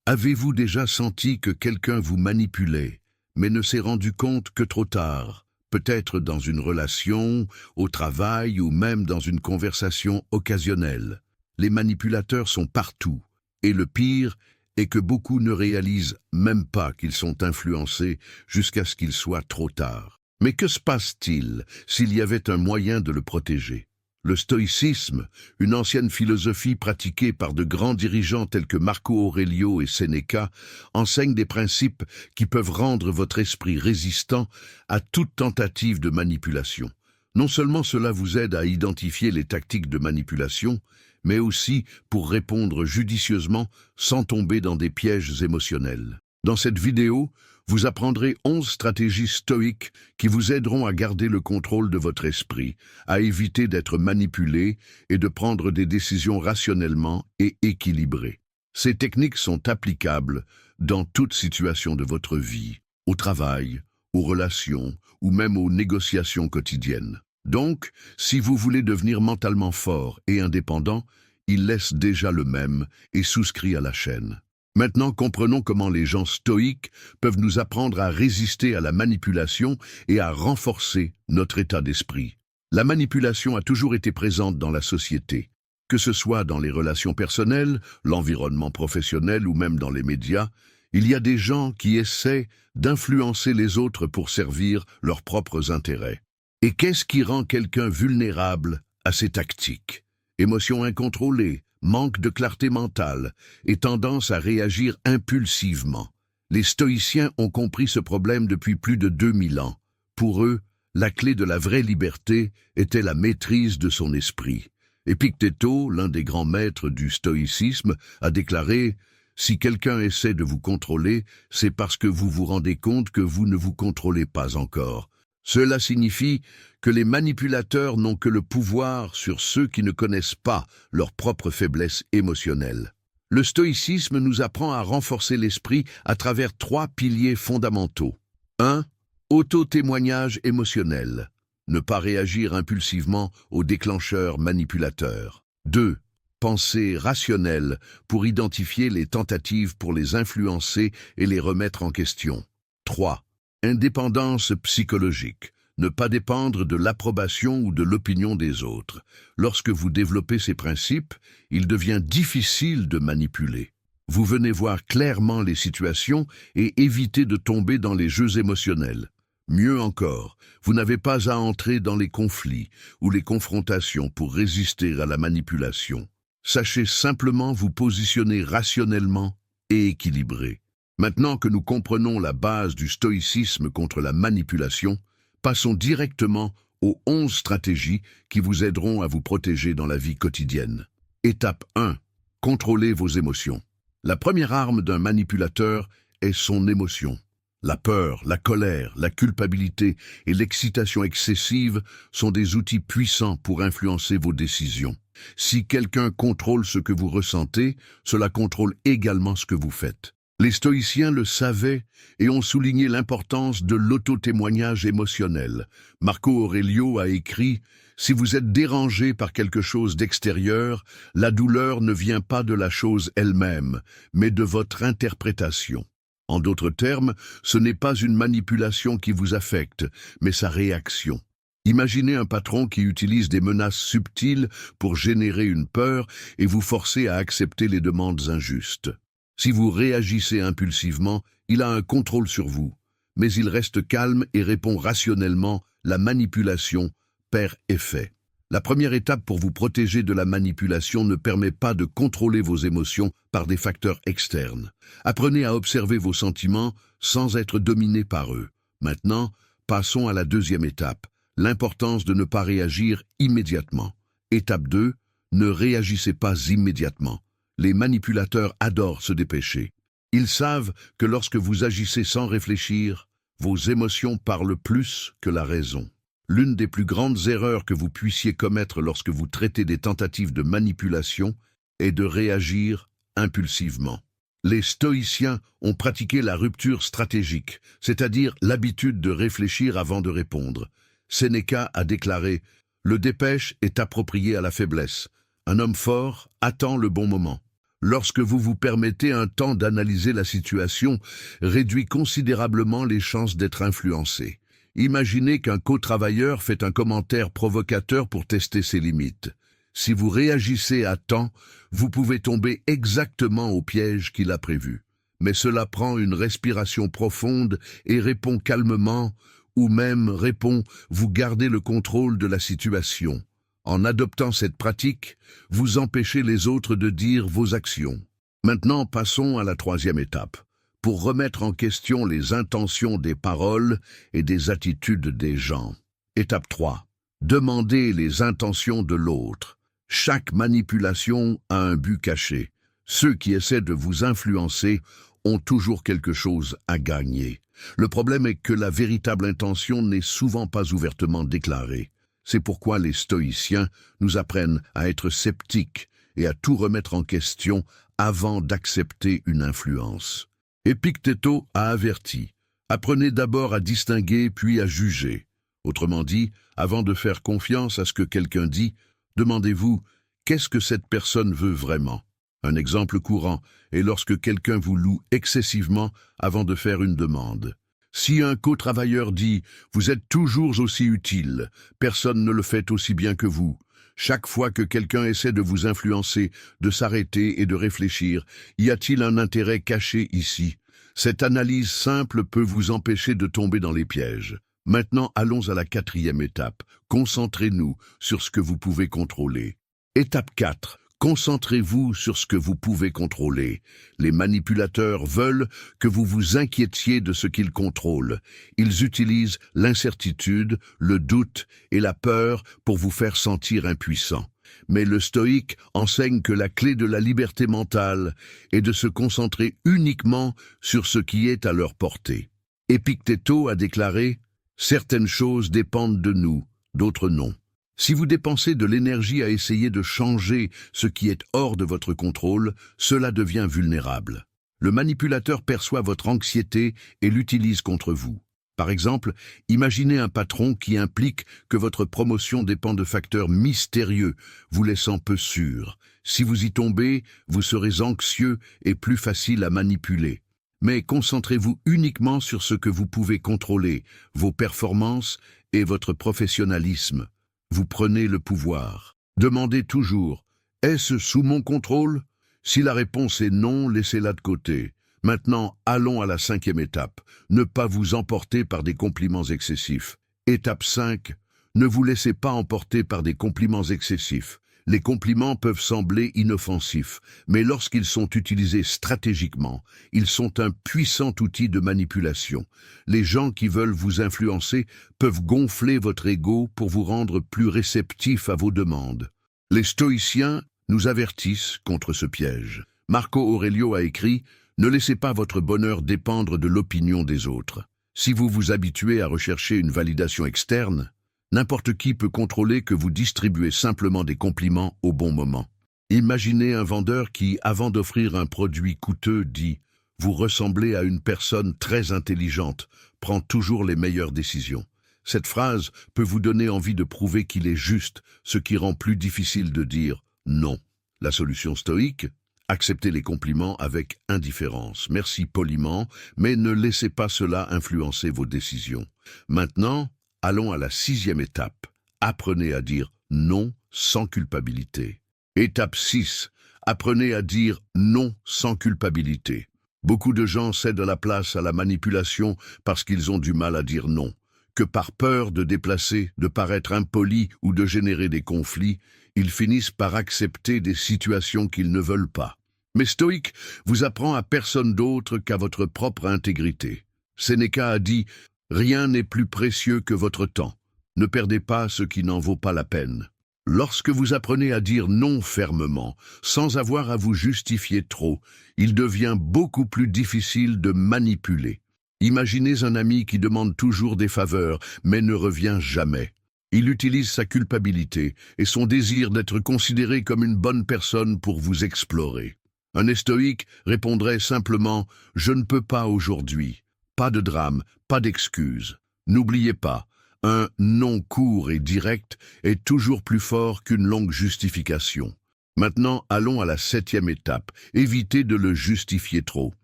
Avez-vous déjà senti que quelqu'un vous manipulait, mais ne s'est rendu compte que trop tard, peut-être dans une relation, au travail ou même dans une conversation occasionnelle? Les manipulateurs sont partout, et le pire est que beaucoup ne réalisent même pas qu'ils sont influencés jusqu'à ce qu'il soit trop tard. Mais que se passe-t-il s'il y avait un moyen de le protéger? Le stoïcisme, une ancienne philosophie pratiquée par de grands dirigeants tels que Marco Aurelio et Sénéca, enseigne des principes qui peuvent rendre votre esprit résistant à toute tentative de manipulation. Non seulement cela vous aide à identifier les tactiques de manipulation, mais aussi pour répondre judicieusement sans tomber dans des pièges émotionnels. Dans cette vidéo, vous apprendrez 11 stratégies stoïques qui vous aideront à garder le contrôle de votre esprit, à éviter d'être manipulé et de prendre des décisions rationnellement et équilibrées. Ces techniques sont applicables dans toute situation de votre vie, au travail, aux relations ou même aux négociations quotidiennes. Donc, si vous voulez devenir mentalement fort et indépendant, il laisse déjà le même et souscrit à la chaîne. Maintenant, comprenons comment les gens stoïques peuvent nous apprendre à résister à la manipulation et à renforcer notre état d'esprit. La manipulation a toujours été présente dans la société. Que ce soit dans les relations personnelles, l'environnement professionnel ou même dans les médias, il y a des gens qui essaient d'influencer les autres pour servir leurs propres intérêts. Et qu'est-ce qui rend quelqu'un vulnérable à ces tactiques? Émotions incontrôlées, manque de clarté mentale et tendance à réagir impulsivement. Les stoïciens ont compris ce problème depuis plus de 2000 ans. Pour eux, la clé de la vraie liberté était la maîtrise de son esprit. Épictéto, l'un des grands maîtres du stoïcisme, a déclaré « Si quelqu'un essaie de vous contrôler, c'est parce que vous vous rendez compte que vous ne vous contrôlez pas encore. » Cela signifie que les manipulateurs n'ont que le pouvoir sur ceux qui ne connaissent pas leur propre faiblesse émotionnelle. Le stoïcisme nous apprend à renforcer l'esprit à travers 3 piliers fondamentaux. 1. Auto-témoignage émotionnel. Ne pas réagir impulsivement aux déclencheurs manipulateurs. 2. Pensée rationnelle pour identifier les tentatives pour les influencer et les remettre en question. 3. Indépendance psychologique. Ne pas dépendre de l'approbation ou de l'opinion des autres. Lorsque vous développez ces principes, il devient difficile de manipuler. Vous venez voir clairement les situations et éviter de tomber dans les jeux émotionnels. Mieux encore, vous n'avez pas à entrer dans les conflits ou les confrontations pour résister à la manipulation. Sachez simplement vous positionner rationnellement et équilibré. Maintenant que nous comprenons la base du stoïcisme contre la manipulation, passons directement aux 11 stratégies qui vous aideront à vous protéger dans la vie quotidienne. Étape 1. Contrôlez vos émotions. La première arme d'un manipulateur est son émotion. La peur, la colère, la culpabilité et l'excitation excessive sont des outils puissants pour influencer vos décisions. Si quelqu'un contrôle ce que vous ressentez, cela contrôle également ce que vous faites. Les stoïciens le savaient et ont souligné l'importance de l'auto-témoignage émotionnel. Marco Aurelio a écrit « Si vous êtes dérangé par quelque chose d'extérieur, la douleur ne vient pas de la chose elle-même, mais de votre interprétation. » En d'autres termes, ce n'est pas une manipulation qui vous affecte, mais sa réaction. Imaginez un patron qui utilise des menaces subtiles pour générer une peur et vous forcer à accepter les demandes injustes. Si vous réagissez impulsivement, il a un contrôle sur vous, mais il reste calme et répond rationnellement, la manipulation perd effet. La première étape pour vous protéger de la manipulation ne permet pas de contrôler vos émotions par des facteurs externes. Apprenez à observer vos sentiments sans être dominé par eux. Maintenant, passons à la deuxième étape, l'importance de ne pas réagir immédiatement. Étape 2, ne réagissez pas immédiatement. Les manipulateurs adorent se dépêcher. Ils savent que lorsque vous agissez sans réfléchir, vos émotions parlent plus que la raison. L'une des plus grandes erreurs que vous puissiez commettre lorsque vous traitez des tentatives de manipulation est de réagir impulsivement. Les stoïciens ont pratiqué la rupture stratégique, c'est-à-dire l'habitude de réfléchir avant de répondre. Sénéca a déclaré « Le dépêche est approprié à la faiblesse. Un homme fort attend le bon moment. » Lorsque vous vous permettez un temps d'analyser la situation, réduit considérablement les chances d'être influencé. Imaginez qu'un co-travailleur fait un commentaire provocateur pour tester ses limites. Si vous réagissez à temps, vous pouvez tomber exactement au piège qu'il a prévu. Mais cela prend une respiration profonde et répond calmement, ou même répond « vous gardez le contrôle de la situation ». En adoptant cette pratique, vous empêchez les autres de dire vos actions. Maintenant, passons à la troisième étape. Pour remettre en question les intentions des paroles et des attitudes des gens. Étape 3. Demandez les intentions de l'autre. Chaque manipulation a un but caché. Ceux qui essaient de vous influencer ont toujours quelque chose à gagner. Le problème est que la véritable intention n'est souvent pas ouvertement déclarée. C'est pourquoi les stoïciens nous apprennent à être sceptiques et à tout remettre en question avant d'accepter une influence. Épictéto a averti, apprenez d'abord à distinguer puis à juger. Autrement dit, avant de faire confiance à ce que quelqu'un dit, demandez-vous, qu'est-ce que cette personne veut vraiment? Un exemple courant est lorsque quelqu'un vous loue excessivement avant de faire une demande. Si un co-travailleur dit « Vous êtes toujours aussi utile, personne ne le fait aussi bien que vous », chaque fois que quelqu'un essaie de vous influencer, de s'arrêter et de réfléchir, y a-t-il un intérêt caché ici? Cette analyse simple peut vous empêcher de tomber dans les pièges. Maintenant, allons à la quatrième étape. Concentrez-nous sur ce que vous pouvez contrôler. Étape 4. Concentrez-vous sur ce que vous pouvez contrôler. Les manipulateurs veulent que vous vous inquiétiez de ce qu'ils contrôlent. Ils utilisent l'incertitude, le doute et la peur pour vous faire sentir impuissant. Mais le stoïque enseigne que la clé de la liberté mentale est de se concentrer uniquement sur ce qui est à leur portée. Épictéto a déclaré « Certaines choses dépendent de nous, d'autres non ». Si vous dépensez de l'énergie à essayer de changer ce qui est hors de votre contrôle, cela devient vulnérable. Le manipulateur perçoit votre anxiété et l'utilise contre vous. Par exemple, imaginez un patron qui implique que votre promotion dépend de facteurs mystérieux, vous laissant peu sûr. Si vous y tombez, vous serez anxieux et plus facile à manipuler. Mais concentrez-vous uniquement sur ce que vous pouvez contrôler, vos performances et votre professionnalisme. Vous prenez le pouvoir. Demandez toujours « Est-ce sous mon contrôle ?» Si la réponse est non, laissez-la de côté. Maintenant, allons à la cinquième étape. Ne pas vous emporter par des compliments excessifs. Étape 5. Ne vous laissez pas emporter par des compliments excessifs. Les compliments peuvent sembler inoffensifs, mais lorsqu'ils sont utilisés stratégiquement, ils sont un puissant outil de manipulation. Les gens qui veulent vous influencer peuvent gonfler votre ego pour vous rendre plus réceptif à vos demandes. Les stoïciens nous avertissent contre ce piège. Marco Aurelio a écrit « Ne laissez pas votre bonheur dépendre de l'opinion des autres. Si vous vous habituez à rechercher une validation externe, n'importe qui peut contrôler que vous distribuez simplement des compliments au bon moment. Imaginez un vendeur qui, avant d'offrir un produit coûteux, dit « Vous ressemblez à une personne très intelligente, prend toujours les meilleures décisions ». Cette phrase peut vous donner envie de prouver qu'il est juste, ce qui rend plus difficile de dire « non ». La solution stoïque? Acceptez les compliments avec indifférence. Merci poliment, mais ne laissez pas cela influencer vos décisions. Maintenant, allons à la sixième étape. Apprenez à dire non sans culpabilité. Étape 6. Apprenez à dire non sans culpabilité. Beaucoup de gens cèdent la place à la manipulation parce qu'ils ont du mal à dire non. Que par peur de déplacer, de paraître impoli ou de générer des conflits, ils finissent par accepter des situations qu'ils ne veulent pas. Mais Stoïque vous apprend à personne d'autre qu'à votre propre intégrité. Sénéca a dit « Rien n'est plus précieux que votre temps. Ne perdez pas ce qui n'en vaut pas la peine. » Lorsque vous apprenez à dire non fermement, sans avoir à vous justifier trop, il devient beaucoup plus difficile de manipuler. Imaginez un ami qui demande toujours des faveurs, mais ne revient jamais. Il utilise sa culpabilité et son désir d'être considéré comme une bonne personne pour vous explorer. Un stoïque répondrait simplement « Je ne peux pas aujourd'hui ». Pas de drame, pas d'excuse. N'oubliez pas, un non court et direct est toujours plus fort qu'une longue justification. Maintenant, allons à la 7e étape. Évitez de le justifier trop.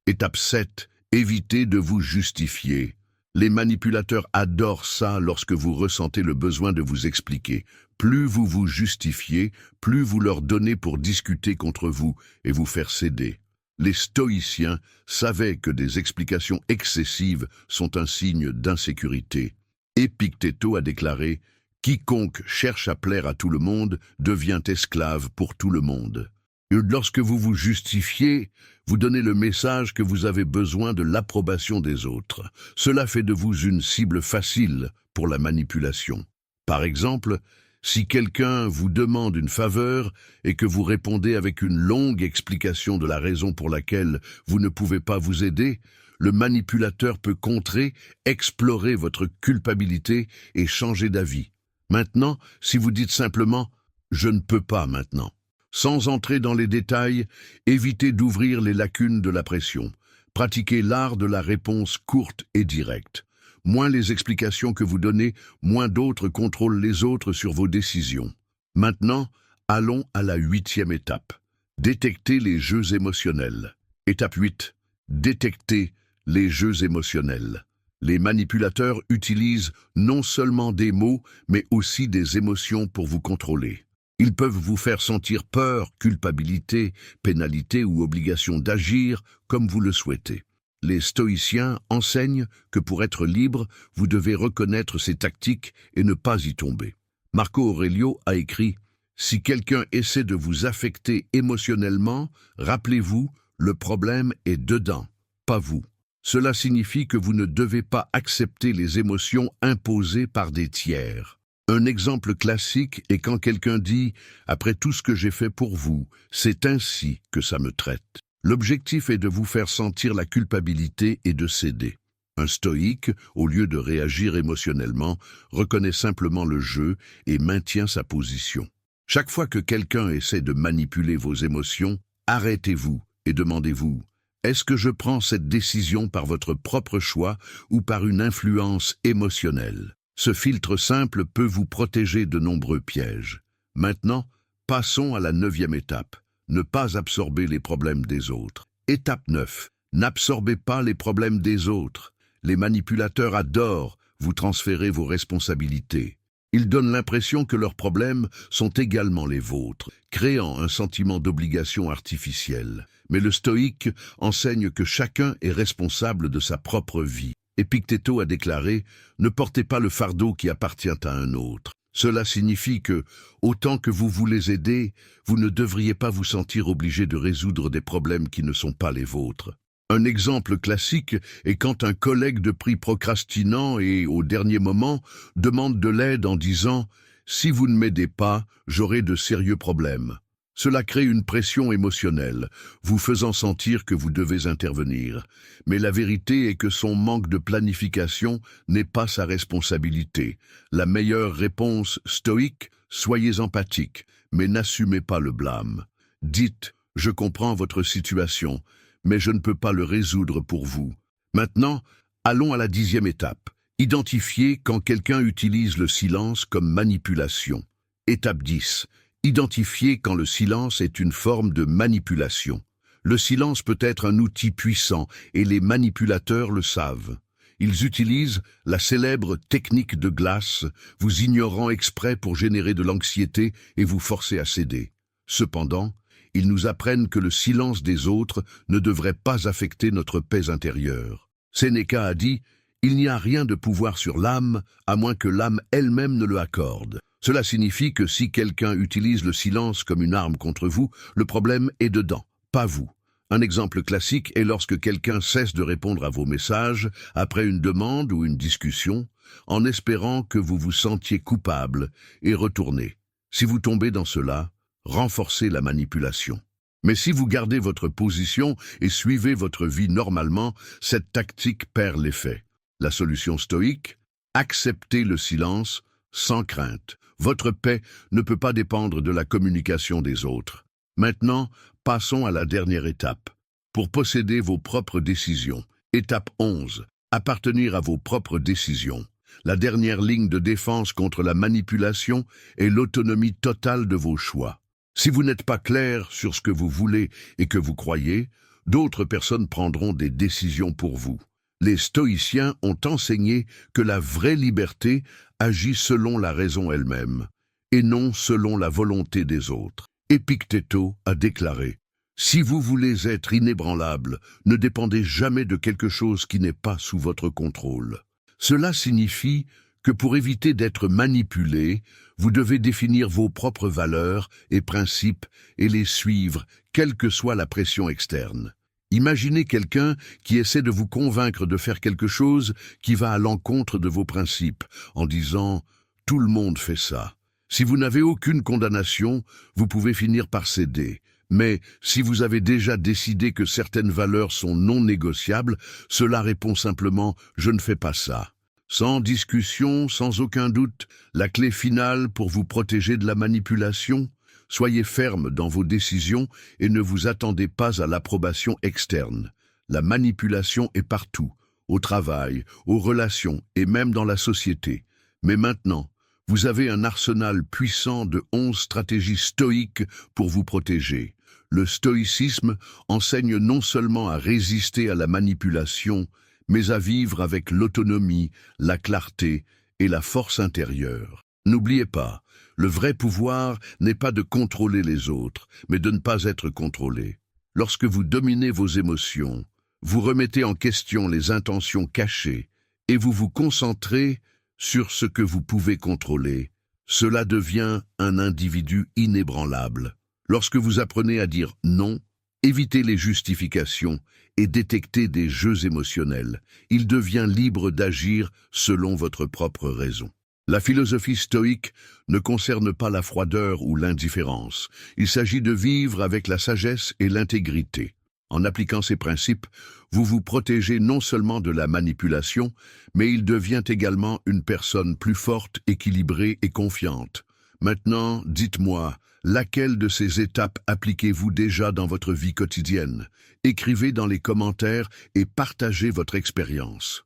Étape 7. Évitez de vous justifier. Les manipulateurs adorent ça lorsque vous ressentez le besoin de vous expliquer. Plus vous vous justifiez, plus vous leur donnez pour discuter contre vous et vous faire céder. Les stoïciens savaient que des explications excessives sont un signe d'insécurité. Épictéto a déclaré « Quiconque cherche à plaire à tout le monde devient esclave pour tout le monde ». Lorsque vous vous justifiez, vous donnez le message que vous avez besoin de l'approbation des autres. Cela fait de vous une cible facile pour la manipulation. Par exemple, si quelqu'un vous demande une faveur et que vous répondez avec une longue explication de la raison pour laquelle vous ne pouvez pas vous aider, le manipulateur peut contrer, explorer votre culpabilité et changer d'avis. Maintenant, si vous dites simplement « je ne peux pas maintenant », sans entrer dans les détails, évitez d'ouvrir les lacunes de la pression. Pratiquez l'art de la réponse courte et directe. Moins les explications que vous donnez, moins d'autres contrôlent les autres sur vos décisions. Maintenant, allons à la 8e étape. Détecter les jeux émotionnels. Étape 8. Détecter les jeux émotionnels. Les manipulateurs utilisent non seulement des mots, mais aussi des émotions pour vous contrôler. Ils peuvent vous faire sentir peur, culpabilité, pénalité ou obligation d'agir comme vous le souhaitez. Les stoïciens enseignent que pour être libre, vous devez reconnaître ces tactiques et ne pas y tomber. Marco Aurelio a écrit « Si quelqu'un essaie de vous affecter émotionnellement, rappelez-vous, le problème est dedans, pas vous. Cela signifie que vous ne devez pas accepter les émotions imposées par des tiers. » Un exemple classique est quand quelqu'un dit « Après tout ce que j'ai fait pour vous, c'est ainsi que ça me traite ». L'objectif est de vous faire sentir la culpabilité et de céder. Un stoïque, au lieu de réagir émotionnellement, reconnaît simplement le jeu et maintient sa position. Chaque fois que quelqu'un essaie de manipuler vos émotions, arrêtez-vous et demandez-vous « Est-ce que je prends cette décision par votre propre choix ou par une influence émotionnelle ?» Ce filtre simple peut vous protéger de nombreux pièges. Maintenant, passons à la 9e étape. Ne pas absorber les problèmes des autres. Étape 9. N'absorbez pas les problèmes des autres. Les manipulateurs adorent vous transférer vos responsabilités. Ils donnent l'impression que leurs problèmes sont également les vôtres, créant un sentiment d'obligation artificielle. Mais le stoïque enseigne que chacun est responsable de sa propre vie. Épictéto a déclaré « Ne portez pas le fardeau qui appartient à un autre ». Cela signifie que, autant que vous voulez aider, vous ne devriez pas vous sentir obligé de résoudre des problèmes qui ne sont pas les vôtres. Un exemple classique est quand un collègue de prix procrastinant et, au dernier moment, demande de l'aide en disant « Si vous ne m'aidez pas, j'aurai de sérieux problèmes ». Cela crée une pression émotionnelle, vous faisant sentir que vous devez intervenir. Mais la vérité est que son manque de planification n'est pas sa responsabilité. La meilleure réponse stoïque, soyez empathique, mais n'assumez pas le blâme. Dites « Je comprends votre situation, mais je ne peux pas le résoudre pour vous ». Maintenant, allons à la 10e étape. Identifiez quand quelqu'un utilise le silence comme manipulation. Étape 10. Identifiez quand le silence est une forme de manipulation. Le silence peut être un outil puissant et les manipulateurs le savent. Ils utilisent la célèbre technique de glace, vous ignorant exprès pour générer de l'anxiété et vous forcer à céder. Cependant, ils nous apprennent que le silence des autres ne devrait pas affecter notre paix intérieure. Sénéca a dit « Il n'y a rien de pouvoir sur l'âme, à moins que l'âme elle-même ne le accorde ». Cela signifie que si quelqu'un utilise le silence comme une arme contre vous, le problème est dedans, pas vous. Un exemple classique est lorsque quelqu'un cesse de répondre à vos messages après une demande ou une discussion, en espérant que vous vous sentiez coupable et retournez. Si vous tombez dans cela, renforcez la manipulation. Mais si vous gardez votre position et suivez votre vie normalement, cette tactique perd l'effet. La solution stoïque? Acceptez le silence sans crainte. Votre paix ne peut pas dépendre de la communication des autres. Maintenant, passons à la dernière étape. Pour posséder vos propres décisions. Étape 11. Appartenir à vos propres décisions. La dernière ligne de défense contre la manipulation est l'autonomie totale de vos choix. Si vous n'êtes pas clair sur ce que vous voulez et que vous croyez, d'autres personnes prendront des décisions pour vous. Les stoïciens ont enseigné que la vraie liberté agit selon la raison elle-même, et non selon la volonté des autres. Épictéto a déclaré « Si vous voulez être inébranlable, ne dépendez jamais de quelque chose qui n'est pas sous votre contrôle. » Cela signifie que pour éviter d'être manipulé, vous devez définir vos propres valeurs et principes et les suivre, quelle que soit la pression externe. Imaginez quelqu'un qui essaie de vous convaincre de faire quelque chose qui va à l'encontre de vos principes, en disant « tout le monde fait ça ». Si vous n'avez aucune condamnation, vous pouvez finir par céder. Mais si vous avez déjà décidé que certaines valeurs sont non négociables, cela répond simplement « je ne fais pas ça ». Sans discussion, sans aucun doute, la clé finale pour vous protéger de la manipulation, soyez ferme dans vos décisions et ne vous attendez pas à l'approbation externe. La manipulation est partout, au travail, aux relations et même dans la société. Mais maintenant, vous avez un arsenal puissant de 11 stratégies stoïques pour vous protéger. Le stoïcisme enseigne non seulement à résister à la manipulation, mais à vivre avec l'autonomie, la clarté et la force intérieure. N'oubliez pas, le vrai pouvoir n'est pas de contrôler les autres, mais de ne pas être contrôlé. Lorsque vous dominez vos émotions, vous remettez en question les intentions cachées et vous vous concentrez sur ce que vous pouvez contrôler. Cela devient un individu inébranlable. Lorsque vous apprenez à dire non, évitez les justifications et détectez des jeux émotionnels. Il devient libre d'agir selon votre propre raison. La philosophie stoïque ne concerne pas la froideur ou l'indifférence. Il s'agit de vivre avec la sagesse et l'intégrité. En appliquant ces principes, vous vous protégez non seulement de la manipulation, mais il devient également une personne plus forte, équilibrée et confiante. Maintenant, dites-moi, laquelle de ces étapes appliquez-vous déjà dans votre vie quotidienne? Écrivez dans les commentaires et partagez votre expérience.